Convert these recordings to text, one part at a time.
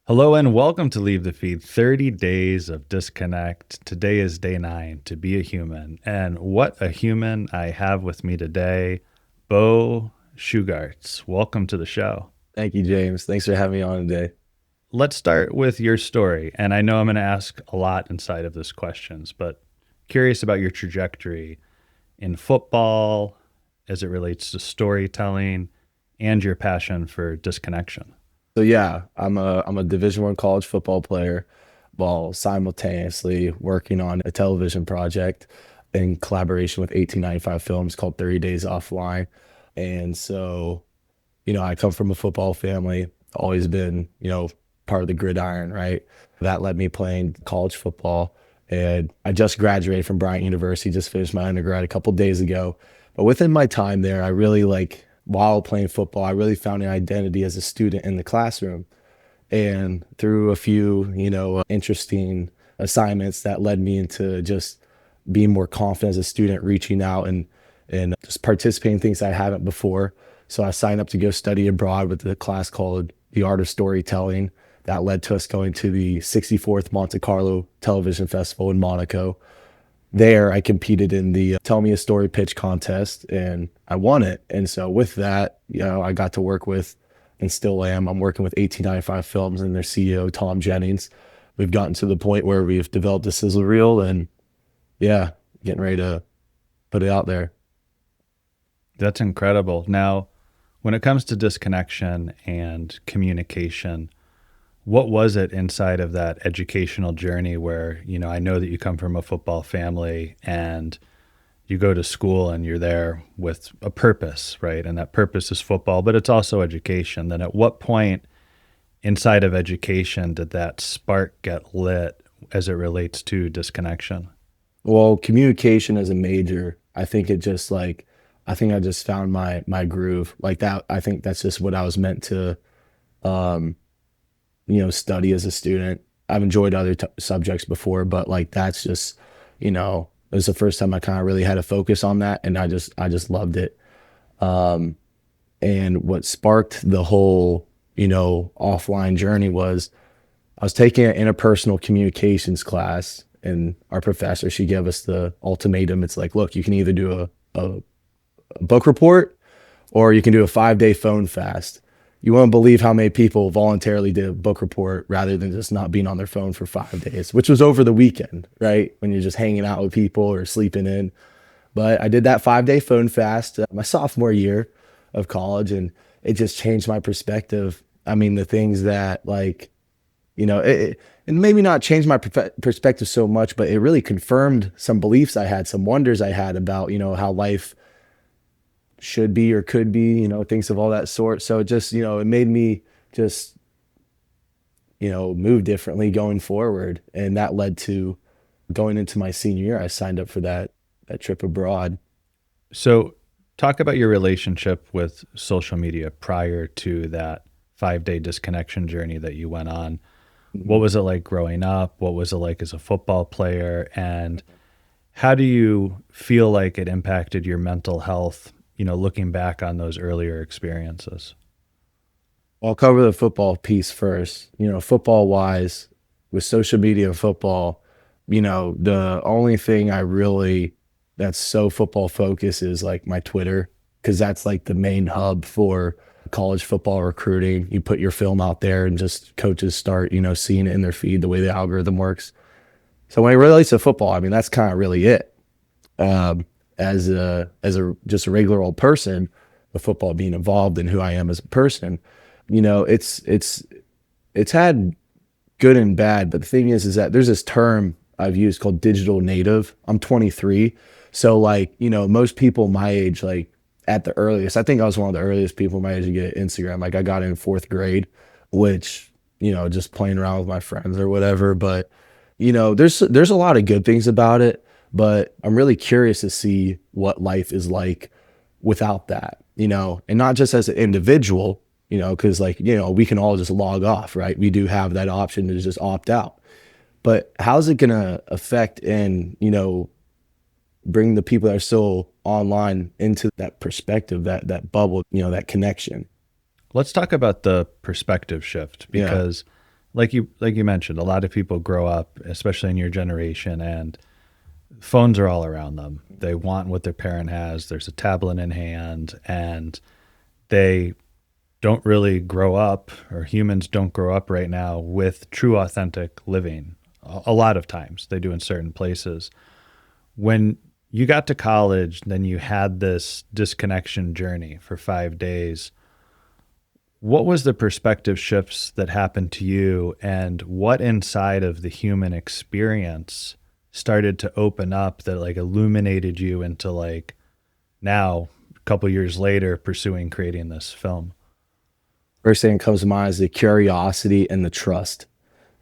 Hello and welcome to Leave the Feed 30 Days of Disconnect. Today is day 9, to be a human. And what a human I have with me today, Beau Shugarts. Welcome to the show. Thank you, James. Thanks for having me on today. Let's start with your story. And I know I'm going to ask a lot inside of this questions, but curious about your trajectory in football as it relates to storytelling and your passion for disconnection. I'm a Division I college football player while simultaneously working on a television project in collaboration with 1895 Films called 30 Days Offline. And so, I come from a football family, always been, part of the gridiron, right? That led me playing college football. And I just graduated from Bryant University, just finished my undergrad a couple days ago. But within my time there, I really while playing football, I really found an identity as a student in the classroom. And through a few, interesting assignments that led me into just being more confident as a student, reaching out and just participating in things I haven't before. So I signed up to go study abroad with a class called The Art of Storytelling. That led to us going to the 64th Monte Carlo Television Festival in Monaco. There, I competed in the Tell Me a Story pitch contest and I won it. And so with that, I got to work with and still am. I'm working with 1895 Films and their CEO, Tom Jennings. We've gotten to the point where we've developed a sizzle reel and yeah, getting ready to put it out there. That's incredible. Now, when it comes to disconnection and communication, what was it inside of that educational journey where, I know that you come from a football family and you go to school and you're there with a purpose, right? And that purpose is football, but it's also education. Then at what point inside of education did that spark get lit as it relates to disconnection? Well, communication as a major, I think I think I just found my groove like that. I think that's just what I was meant to, um, study as a student. I've enjoyed other subjects before, but that's just, it was the first time I kind of really had a focus on that, and I just loved it. Um, and what sparked the whole, offline journey was I was taking an interpersonal communications class, and our professor, she gave us the ultimatum. It's like, look, you can either do a book report or you can do a 5-day phone fast. You won't believe how many people voluntarily did a book report rather than just not being on their phone for 5 days, which was over the weekend, right? When you're just hanging out with people or sleeping in. But I did that 5-day phone fast my sophomore year of college, and it just changed my perspective. I mean, the things that and maybe not changed my perspective so much, but it really confirmed some beliefs I had, some wonders I had about, how life should be or could be, things of all that sort. So it just, it made me just, move differently going forward. And that led to going into my senior year. I signed up for that trip abroad. So, talk about your relationship with social media prior to that 5-day disconnection journey that you went on. What was it like growing up? What was it like as a football player? And how do you feel like it impacted your mental health, looking back on those earlier experiences? I'll cover the football piece first. Football wise, with social media and football, the only thing I really that's so football focused is like my Twitter, because that's like the main hub for college football recruiting. You put your film out there and just coaches start, seeing it in their feed, the way the algorithm works. So when it relates to football, I mean, that's kind of really it. As a just a regular old person, with football being involved in who I am as a person, it's had good and bad. But the thing is that there's this term I've used called digital native. I'm 23, so most people my age, at the earliest, I think I was one of the earliest people my age to get Instagram. Like I got in 4th grade, which just playing around with my friends or whatever. But there's a lot of good things about it, but I'm really curious to see what life is like without that, and not just as an individual, because we can all just log off, right? We do have that option to just opt out. But how's it gonna affect and bring the people that are still online into that perspective, that bubble, that connection? Let's talk about the perspective shift Yeah. because like you mentioned, a lot of people grow up, especially in your generation, and phones are all around them. They want what their parent has. There's a tablet in hand, and they don't really grow up, or humans don't grow up right now with true authentic living. A lot of times they do in certain places. When you got to college, then you had this disconnection journey for 5 days. What was the perspective shifts that happened to you, and what inside of the human experience started to open up that like illuminated you into like now, a couple years later, pursuing creating this film? First thing that comes to mind is the curiosity and the trust.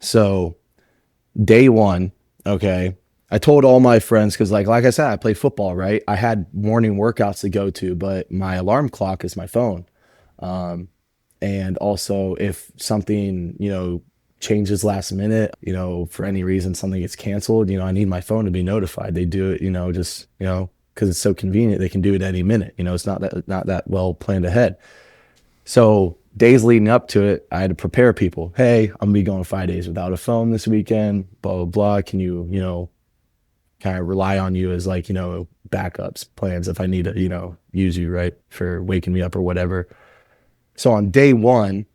So day one, okay, I told all my friends because like I said, I play football, right? I had morning workouts to go to, but my alarm clock is my phone. Um, and also if something, changes last minute, for any reason something gets canceled, I need my phone to be notified. They do it, just, because it's so convenient. They can do it any minute. It's not that well planned ahead. So days leading up to it, I had to prepare people. Hey, I'm gonna be going 5 days without a phone this weekend. Blah blah blah. Can you, kind of rely on you as like, backups plans if I need to, use you right for waking me up or whatever. So on day one,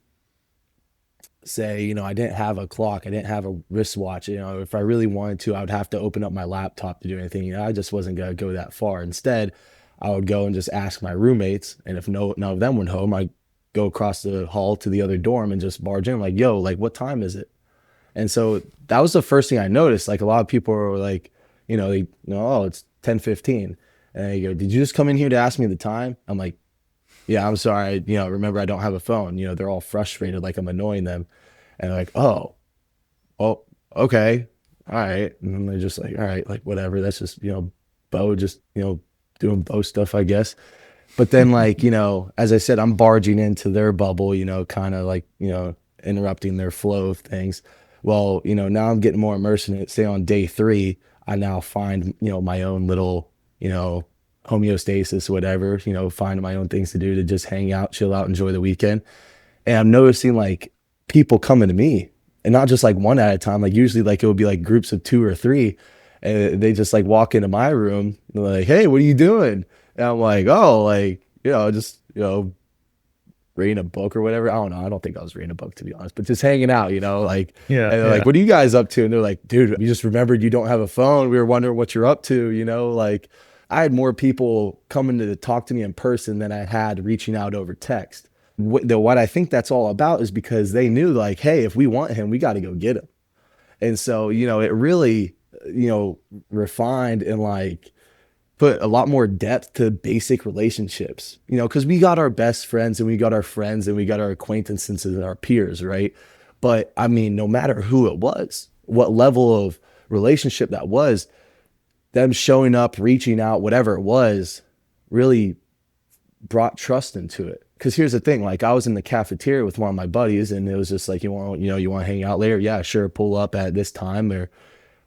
say, I didn't have a clock, I didn't have a wristwatch. If I really wanted to, I would have to open up my laptop to do anything. I just wasn't gonna go that far. Instead, I would go and just ask my roommates, and if none of them went home, I'd go across the hall to the other dorm and just barge in, like, yo, like, what time is it? And so that was the first thing I noticed. Like a lot of people were like, oh, it's 10:15. And they go, did you just come in here to ask me the time? I'm like, yeah, I'm sorry. Remember, I don't have a phone. They're all frustrated, like I'm annoying them. And they're like, oh, okay. All right. And then they're just like, all right, like whatever. That's just, Beau just, doing Beau stuff, I guess. But then like, as I said, I'm barging into their bubble, kind of like, interrupting their flow of things. Well, now I'm getting more immersed in it. Say on day three, I now find, my own little, homeostasis, whatever, find my own things to do to just hang out, chill out, enjoy the weekend. And I'm noticing like people coming to me, and not just like one at a time. Like usually like it would be like groups of two or three, and they just like walk into my room and they're like, hey, what are you doing? And I'm like, oh, like, just, reading a book or whatever. I don't know. I don't think I was reading a book, to be honest, but just hanging out, like, Yeah, and they're like, yeah. what are you guys up to? And they're like, dude, we just remembered you don't have a phone. We were wondering what you're up to, like I had more people coming to talk to me in person than I had reaching out over text. What I think that's all about is because they knew like, hey, if we want him, we got to go get him. And so, it really, refined and like put a lot more depth to basic relationships, because we got our best friends and we got our friends and we got our acquaintances and our peers, right? But I mean, no matter who it was, what level of relationship that was, them showing up, reaching out, whatever it was, really brought trust into it. Because here's the thing, like I was in the cafeteria with one of my buddies, and it was just like, you want to hang out later? Yeah, sure, pull up at this time or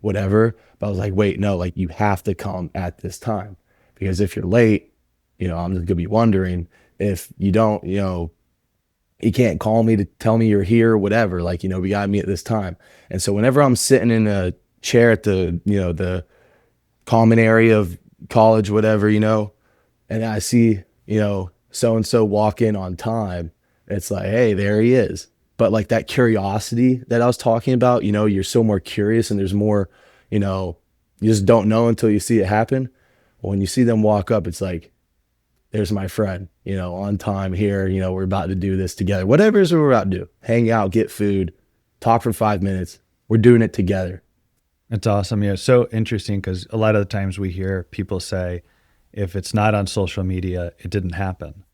whatever. But I was like, wait, no, like you have to come at this time, because if you're late, I'm just gonna be wondering if you don't, you can't call me to tell me you're here or whatever. Like, we gotta meet at this time. And so whenever I'm sitting in a chair at the common area of college, whatever, and I see, so and so walk in on time, it's like, hey, there he is. But like that curiosity that I was talking about, you're so more curious, and there's more, you just don't know until you see it happen. Well, when you see them walk up, it's like, there's my friend, on time here, we're about to do this together. Whatever it is we're about to do, hang out, get food, talk for 5 minutes. We're doing it together. It's awesome. Yeah. So interesting because a lot of the times we hear people say, if it's not on social media, it didn't happen.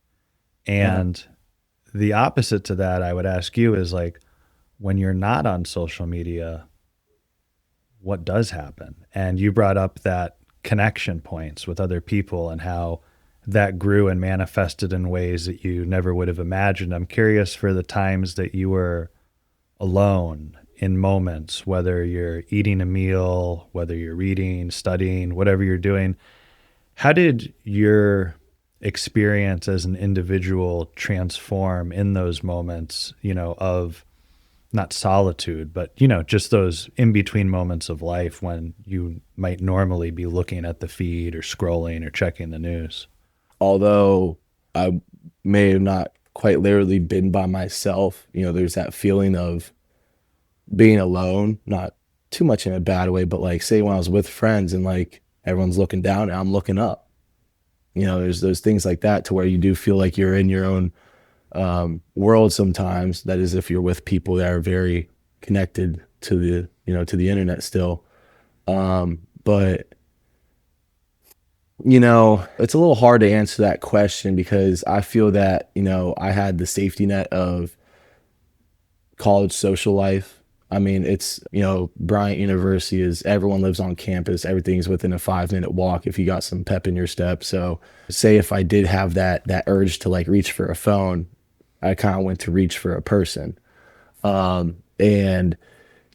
Yeah. And the opposite to that, I would ask you is like, when you're not on social media, what does happen? And you brought up that connection points with other people and how that grew and manifested in ways that you never would have imagined. I'm curious for the times that you were alone in moments, whether you're eating a meal, whether you're reading, studying, whatever you're doing. How did your experience as an individual transform in those moments, of not solitude, but just those in between moments of life when you might normally be looking at the feed or scrolling or checking the news. Although I may have not quite literally been by myself, there's that feeling of being alone, not too much in a bad way, but like say when I was with friends and like everyone's looking down and I'm looking up. There's those things like that to where you do feel like you're in your own world sometimes. That is, if you're with people that are very connected to the internet still. But it's a little hard to answer that question because I feel that, I had the safety net of college social life. I mean, it's, Bryant University is everyone lives on campus. Everything's within a 5-minute walk if you got some pep in your step. So say if I did have that urge to like reach for a phone, I kind of went to reach for a person. And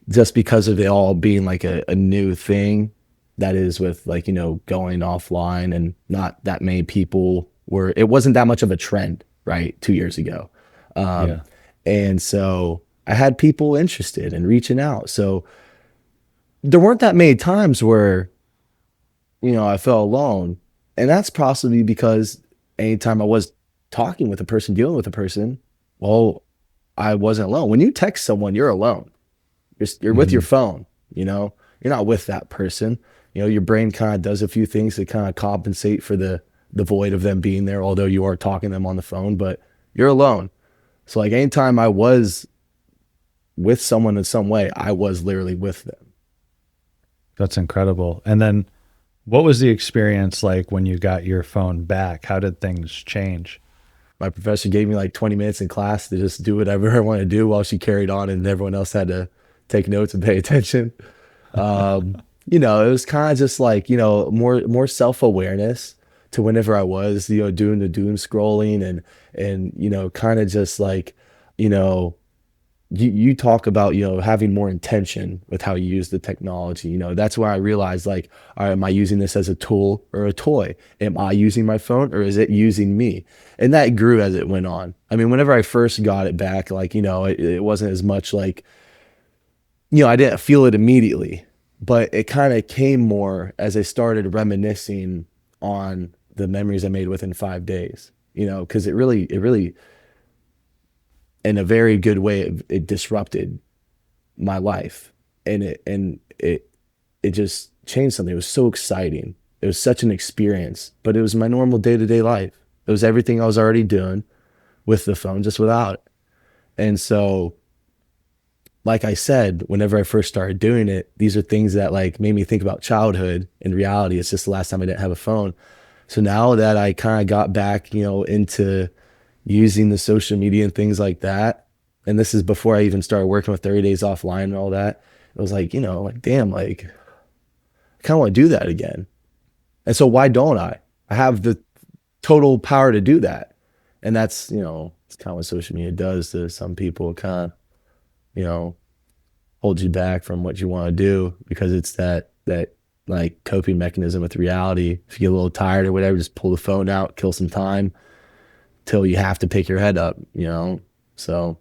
just because of it all being like a new thing that is with like, going offline and not that many people it wasn't that much of a trend, right? 2 years ago. Um, Yeah. and so I had people interested in reaching out. So there weren't that many times where, I felt alone. And that's possibly because anytime I was talking with a person, dealing with a person, well, I wasn't alone. When you text someone, you're alone. You're with your Hmm. phone, you're not with that person. Your brain kind of does a few things to kind of compensate for the void of them being there, although you are talking to them on the phone, but you're alone. So like anytime I was with someone in some way, I was literally with them. That's incredible. And then what was the experience like when you got your phone back? How did things change? My professor gave me like 20 minutes in class to just do whatever I wanted to do while she carried on and everyone else had to take notes and pay attention. It was kind of just like, more self-awareness to whenever I was, doing the doom scrolling and kind of just like, you know, you talk about, having more intention with how you use the technology. That's where I realized like, all right, am I using this as a tool or a toy? Am I using my phone or is it using me? And that grew as it went on. I mean, whenever I first got it back, like, it wasn't as much like, I didn't feel it immediately, but it kind of came more as I started reminiscing on the memories I made within 5 days, because it really, in a very good way, it disrupted my life and it just changed something. It was so exciting. It was such an experience, but it was my normal day-to-day life. It was everything I was already doing with the phone, just without it. And so, like I said, whenever I first started doing it, these are things that like made me think about childhood. In reality, it's just the last time I didn't have a phone. So now that I kind of got back, into using the social media and things like that, and this is before I even started working with 30 Days Offline and all that, it was like, like, damn, like, I kind of want to do that again. And so why don't I? I have the total power to do that. And that's, it's kind of what social media does to some people. It kind of, you know, holds you back from what you want to do because it's that like coping mechanism with reality. If you get a little tired or whatever, just pull the phone out, kill some time till you have to pick your head up. So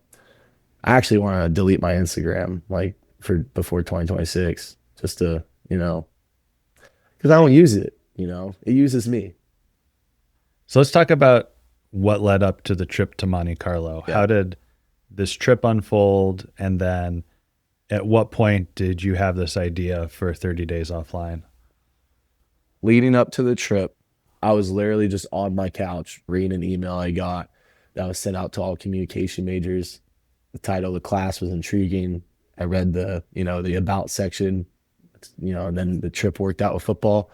I actually want to delete my Instagram like for before 2026, just to, because I don't use it, it uses me. So let's talk about what led up to the trip to Monte Carlo. Yeah. How did this trip unfold? And then at what point did you have this idea for 30 days offline? Leading up to the trip, I was literally just on my couch reading an email I got that was sent out to all communication majors. The title of the class was intriguing. I read the about section, and then the trip worked out with football.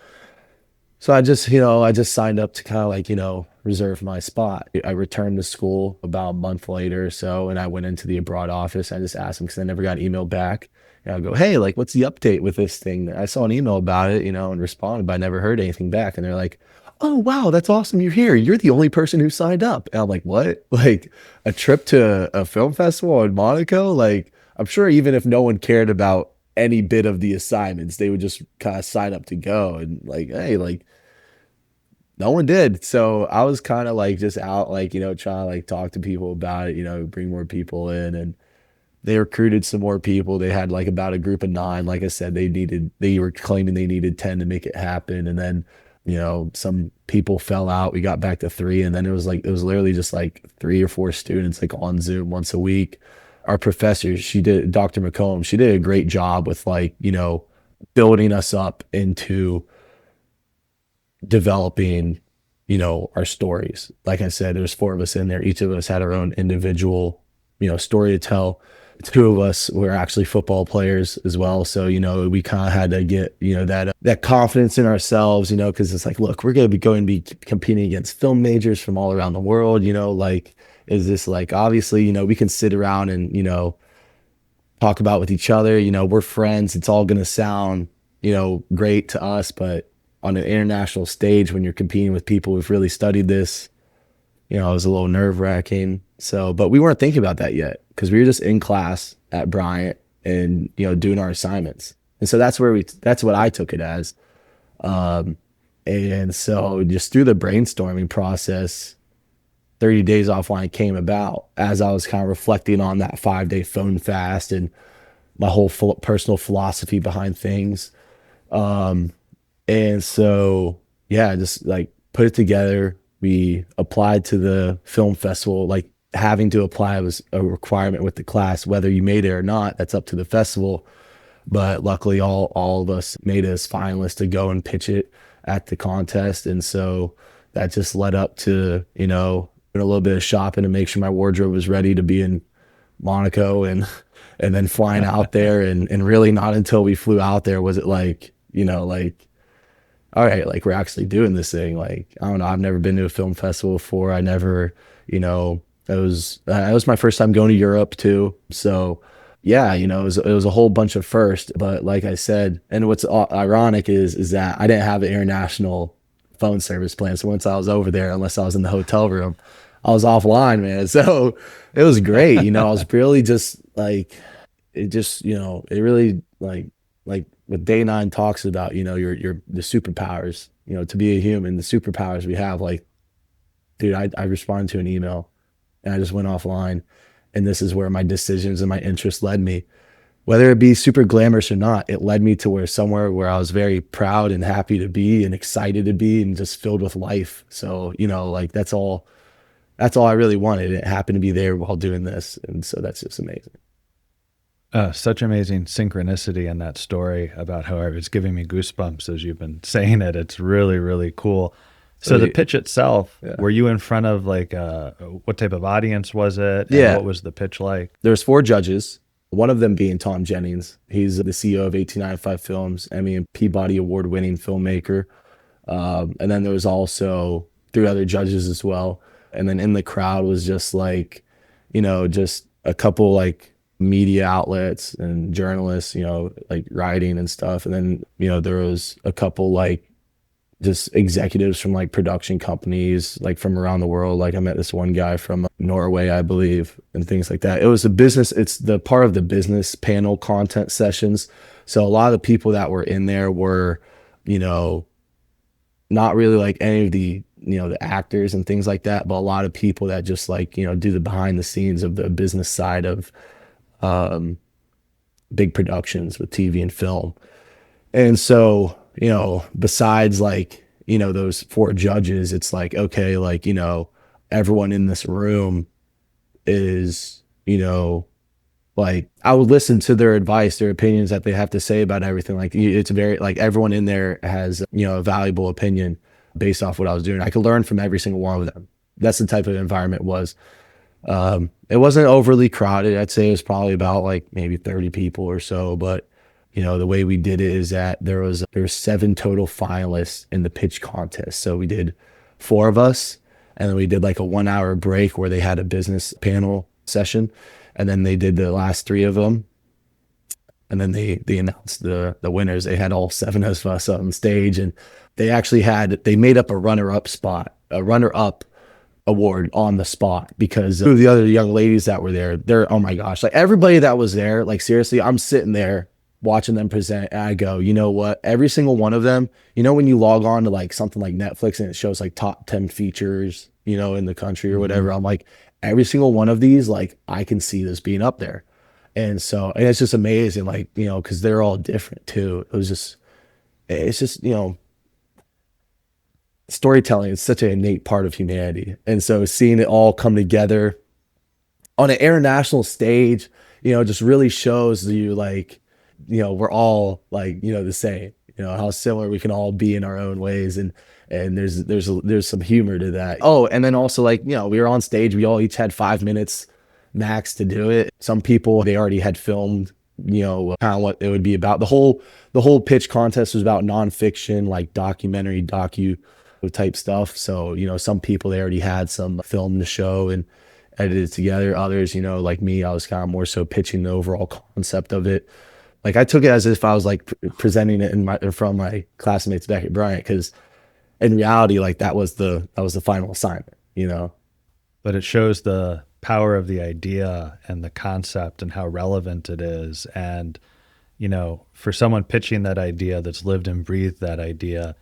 So I just signed up to kind of like, reserve my spot. I returned to school about a month later or so, and I went into the abroad office. I just asked them because I never got an email back. And I go, hey, like, what's the update with this thing? I saw an email about it, and responded, but I never heard anything back. And they're like, oh, wow, that's awesome. You're here. You're the only person who signed up. And I'm like, what? Like a trip to a film festival in Monaco? Like, I'm sure even if no one cared about any bit of the assignments, they would just kind of sign up to go and like, hey, like, no one did. So I was kind of like just out, like, trying to like talk to people about it, bring more people in. And they recruited some more people. They had like about a group of 9. Like I said, they were claiming they needed 10 to make it happen. And then, some people fell out. We got back to 3. And then it was literally just like 3 or 4 students like on Zoom once a week. Our professor, Dr. McComb, she did a great job with like, building us up into developing, our stories. Like I said, there's 4 of us in there. Each of us had our own individual, story to tell. 2 of us were actually football players as well. So, we kind of had to get, that confidence in ourselves, because it's like, look, we're going to be competing against film majors from all around the world, like, is this like, obviously, we can sit around and, talk about with each other, we're friends. It's all going to sound, great to us, but on an international stage, when you're competing with people who've really studied this, it was a little nerve wracking. So, but we weren't thinking about that yet because we were just in class at Bryant and, doing our assignments. And so that's what I took it as. And so just through the brainstorming process, 30 Days Offline came about as I was kind of reflecting on that 5-day phone fast and my whole personal philosophy behind things. And so, yeah, just like put it together. We applied to the film festival. Like having to apply was a requirement with the class, whether you made it or not, that's up to the festival. But luckily all of us made it as finalists to go and pitch it at the contest. And so that just led up to, doing a little bit of shopping to make sure my wardrobe was ready to be in Monaco and then flying out there and really not until we flew out there was it like, like, all right, like we're actually doing this thing. Like, I don't know, I've never been to a film festival before. I never, it was my first time going to Europe too. So yeah, it was a whole bunch of first, but like I said, and what's ironic is that I didn't have an international phone service plan. So once I was over there, unless I was in the hotel room, I was offline, man. So it was great. I was really just like, it just, it really like what Day 9 talks about, your the superpowers, to be a human, the superpowers we have. Like, dude, I responded to an email and I just went offline, and this is where my decisions and my interests led me. Whether it be super glamorous or not, it led me to somewhere where I was very proud and happy to be and excited to be and just filled with life. So, like that's all I really wanted. It happened to be there while doing this. And so that's just amazing. Such amazing synchronicity in that story about how it's giving me goosebumps as you've been saying it. It's really, really cool. So the pitch itself, yeah. Were you in front of like what type of audience was it? And yeah. What was the pitch like? There's 4 judges, one of them being Tom Jennings. He's the CEO of 1895 Films, Emmy and Peabody award-winning filmmaker. And then there was also 3 other judges as well. And then in the crowd was just like, just a couple like media outlets and journalists, like writing and stuff. And then, there was a couple like just executives from like production companies, like from around the world. Like I met this one guy from Norway, I believe, and things like that. It's the part of the business panel content sessions. So a lot of the people that were in there were, not really like any of the, the actors and things like that, but a lot of people that just like, do the behind the scenes of the business side of big productions with TV and film. And so, besides like, those 4 judges, it's like, okay, like, everyone in this room is, like I would listen to their advice, their opinions that they have to say about everything. Like it's very like everyone in there has, a valuable opinion based off what I was doing. I could learn from every single one of them. That's the type of environment it was. It wasn't overly crowded. I'd say it was probably about like maybe 30 people or so, but the way we did it is that there were 7 total finalists in the pitch contest. So we did 4 of us, and then we did like a 1-hour break where they had a business panel session, and then they did the last 3 of them, and then they announced the winners. They had all 7 of us on stage, and they made up a runner-up award on the spot because two of the other young ladies that were there, they're, oh my gosh, like everybody that was there, like seriously, I'm sitting there watching them present and I go, you know what, every single one of them, when you log on to like something like Netflix and it shows like top 10 features, in the country or whatever, I'm like, every single one of these, like I can see this being up there. And so, and it's just amazing, like, because they're all different too. It's just, storytelling is such an innate part of humanity. And so seeing it all come together on an international stage, just really shows you like, we're all like, the same, how similar we can all be in our own ways. And there's some humor to that. Oh, and then also like, we were on stage, we all each had 5 minutes max to do it. Some people, they already had filmed, kind of what it would be about. The whole pitch contest was about nonfiction, like documentary, docu type stuff. So, some people, they already had some film to show and edited together. Others, like me, I was kind of more so pitching the overall concept of it. Like I took it as if I was like presenting it in front of my classmates back at Bryant, because in reality, like that was the final assignment. But it shows the power of the idea and the concept and how relevant it is. And, for someone pitching that idea that's lived and breathed that idea,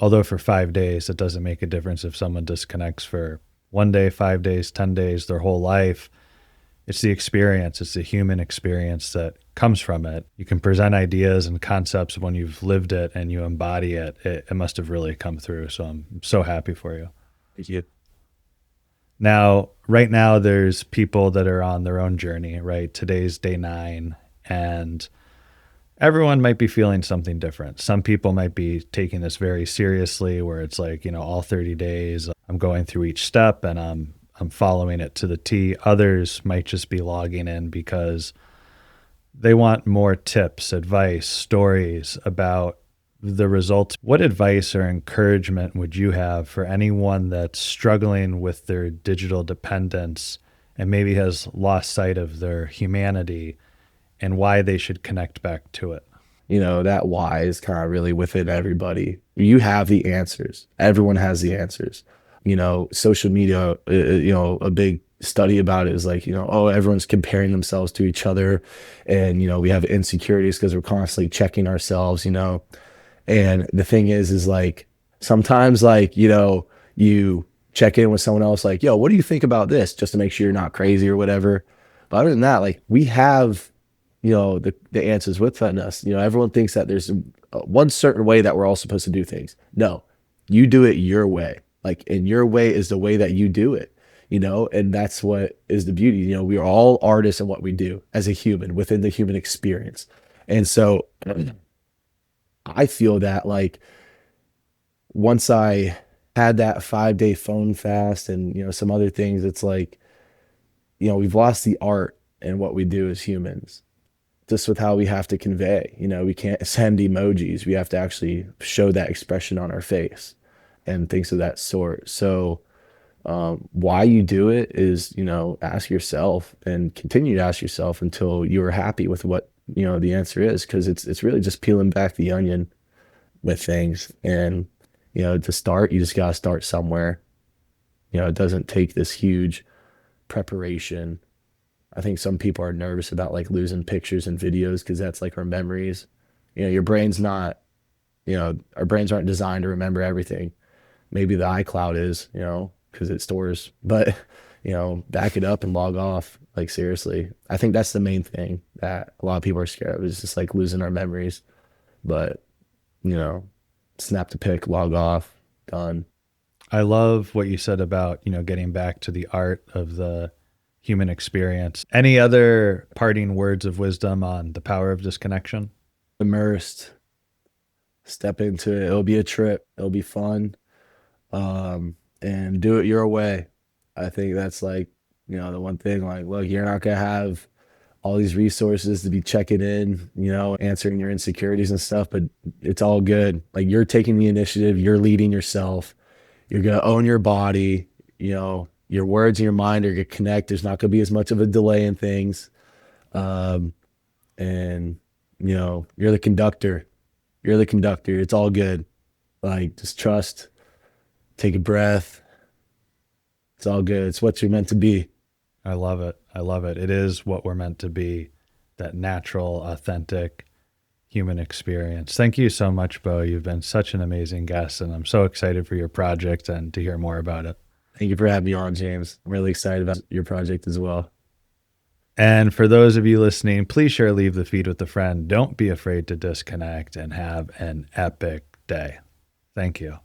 although for 5 days, it doesn't make a difference if someone disconnects for 1 day, 5 days, 10 days, their whole life. It's the experience, it's the human experience that comes from it. You can present ideas and concepts when you've lived it and you embody it. It must have really come through. So I'm so happy for you. Thank you. Now, right now, there's people that are on their own journey, right? Today's day 9, and everyone might be feeling something different. Some people might be taking this very seriously, where it's like, all 30 days, I'm going through each step and I'm following it to the T. Others might just be logging in because they want more tips, advice, stories about the results. What advice or encouragement would you have for anyone that's struggling with their digital dependence and maybe has lost sight of their humanity, and why they should connect back to it? That why is kind of really within everybody. You have the answers. Everyone has the answers. Social media, a big study about it is like, oh, everyone's comparing themselves to each other. And, we have insecurities because we're constantly checking ourselves. And the thing is like, sometimes like, you check in with someone else like, yo, what do you think about this? Just to make sure you're not crazy or whatever. But other than that, like we have, the answers within us. Everyone thinks that there's one certain way that we're all supposed to do things. No, you do it your way. Like, and your way is the way that you do it, and that's what is the beauty. We are all artists in what we do as a human within the human experience. And so I feel that like once I had that 5 day phone fast and, some other things, it's like, we've lost the art in what we do as humans, just with how we have to convey. We can't send emojis. We have to actually show that expression on our face and things of that sort. So why you do it is, ask yourself and continue to ask yourself until you are happy with what, the answer is. Cause it's really just peeling back the onion with things. And, to start, you just got to start somewhere. It doesn't take this huge preparation. I think some people are nervous about like losing pictures and videos because that's like our memories. Your brain's not, our brains aren't designed to remember everything. Maybe the iCloud is, because it stores, but, back it up and log off. Like, seriously, I think that's the main thing that a lot of people are scared of, is just like losing our memories. But, you know, snap the pic, log off, done. I love what you said about, getting back to the art of the human experience. Any other parting words of wisdom on the power of disconnection? Immersed, step into it. It'll be a trip. It'll be fun. And do it your way. I think that's like, the one thing, like, look, you're not gonna have all these resources to be checking in, answering your insecurities and stuff, but it's all good. Like, you're taking the initiative, you're leading yourself, you're gonna own your body, your words and your mind are gonna connect. There's not gonna be as much of a delay in things. Um, and you're the conductor. You're the conductor. It's all good. Like, just trust, take a breath. It's all good. It's what you're meant to be. I love it. I love it. It is what we're meant to be, that natural, authentic human experience. Thank you so much, Beau. You've been such an amazing guest, and I'm so excited for your project and to hear more about it. Thank you for having me on, James. I'm really excited about your project as well. And for those of you listening, please share Leave the Feed with a friend. Don't be afraid to disconnect and have an epic day. Thank you.